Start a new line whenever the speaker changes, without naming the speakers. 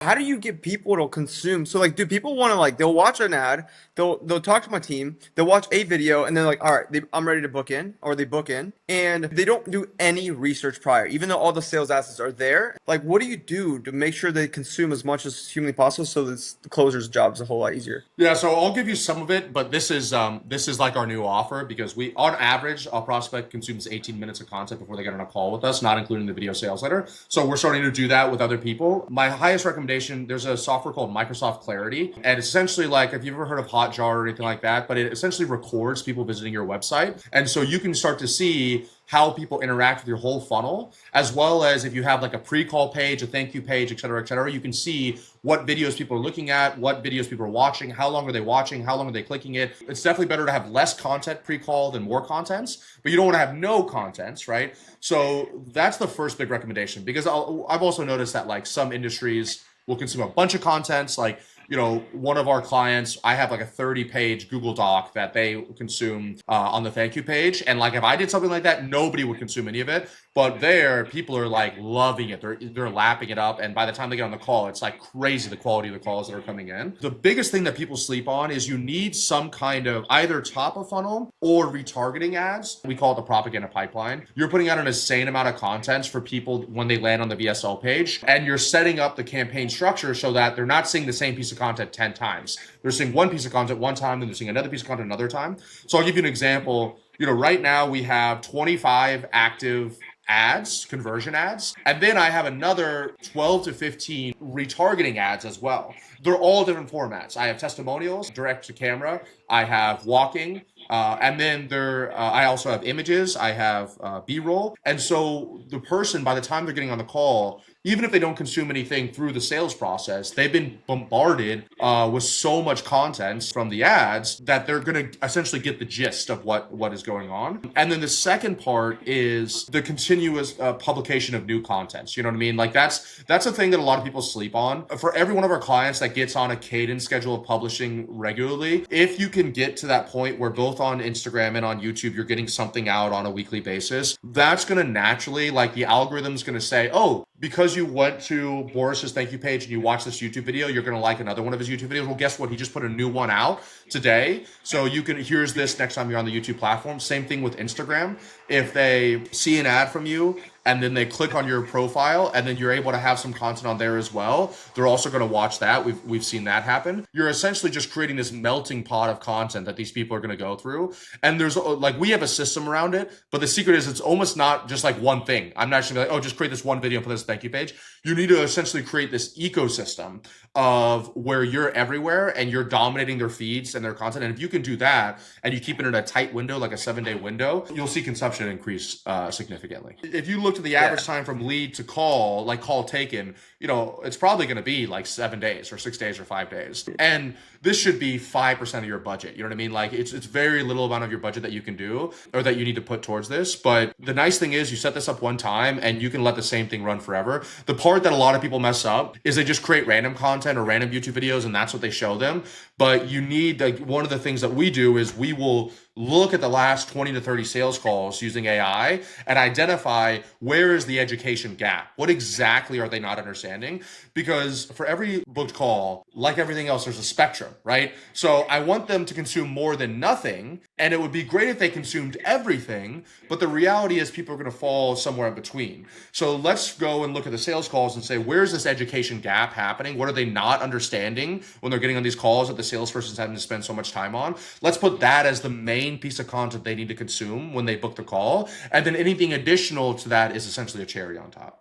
How do you get people to consume? So like, do people want to like they'll watch an ad, they'll talk to my team, they'll watch a video, and they're like, all right, I'm ready to book in, or they book in, and they don't do any research prior, even though all the sales assets are there. Like, what do you do to make sure they consume as much as humanly possible so that the closer's job is a whole lot easier?
Yeah, so I'll give you some of it, but this is like our new offer because we on average our prospect consumes 18 minutes of content before they get on a call with us, not including the video sales letter. So we're starting to do that with other people. My highest recommendation, there's a software called Microsoft Clarity, and it's essentially like if you've ever heard of Hotjar or anything like that, but it essentially records people visiting your website. And so you can start to see how people interact with your whole funnel, as well as if you have like a pre-call page, a thank you page, et cetera, you can see what videos people are looking at, what videos people are watching, how long are they watching, how long are they clicking it. It's definitely better to have less content pre-call than more contents, but you don't want to have no contents, right? So that's the first big recommendation because I've also noticed that like some industries will consume a bunch of contents. Like, one of our clients, I have like a 30-page Google Doc that they consume on the thank you page. And like if I did something like that, nobody would consume any of it. But there, people are like loving it. They're lapping it up. And by the time they get on the call, it's like crazy the quality of the calls that are coming in. The biggest thing that people sleep on is you need some kind of either top of funnel or retargeting ads. We call it the propaganda pipeline. You're putting out an insane amount of content for people when they land on the VSL page. And you're setting up the campaign structure so that they're not seeing the same piece of content 10 times. They're seeing one piece of content one time, then they're seeing another piece of content another time. So I'll give you an example. Right now we have 25 active ads, conversion ads, and then I have another 12 to 15 retargeting ads as well. They're all different formats. I have testimonials, direct to camera, I have walking, and then I also have images, I have B-roll. And so the person, by the time they're getting on the call, even if they don't consume anything through the sales process, they've been bombarded with so much content from the ads that they're going to essentially get the gist of what is going on. And then the second part is the continuous publication of new content. You know what I mean? Like that's a thing that a lot of people sleep on. For every one of our clients that gets on a cadence schedule of publishing regularly, if you can get to that point where both on Instagram and on YouTube, you're getting something out on a weekly basis, that's going to naturally, like the algorithm's going to say, oh, because you went to Boris's thank you page and you watched this YouTube video, you're going to like another one of his YouTube videos. Well, guess what? He just put a new one out today. So here's this next time you're on the YouTube platform. Same thing with Instagram. If they see an ad from you and then they click on your profile and then you're able to have some content on there as well, they're also going to watch that. We've seen that happen. You're essentially just creating this melting pot of content that these people are going to go through. And there's like, we have a system around it, but the secret is it's almost not just like one thing. I'm not just gonna be like, oh, just create this one video and put this thank you page. You need to essentially create this ecosystem of where you're everywhere and you're dominating their feeds and their content. And if you can do that and you keep it in a tight window, like a 7-day window, you'll see consumption increase significantly. If you look at the average time from lead to call, like call taken, it's probably going to be like 7 days or 6 days or 5 days. And this should be 5% of your budget. You know what I mean? Like it's very little amount of your budget that you can do or that you need to put towards this. But the nice thing is you set this up one time and you can let the same thing run forever. The part that a lot of people mess up is they just create random content or random YouTube videos and that's what they show them. But you need, like, one of the things that we do is we will look at the last 20 to 30 sales calls using AI and identify where is the education gap? What exactly are they not understanding? Because for every booked call, like everything else, there's a spectrum, right? So I want them to consume more than nothing. And it would be great if they consumed everything. But the reality is people are going to fall somewhere in between. So let's go and look at the sales calls and say, where's this education gap happening? What are they not understanding when they're getting on these calls that the salesperson's having to spend so much time on? Let's put that as the main piece of content they need to consume when they book the call. And then anything additional to that is essentially a cherry on top.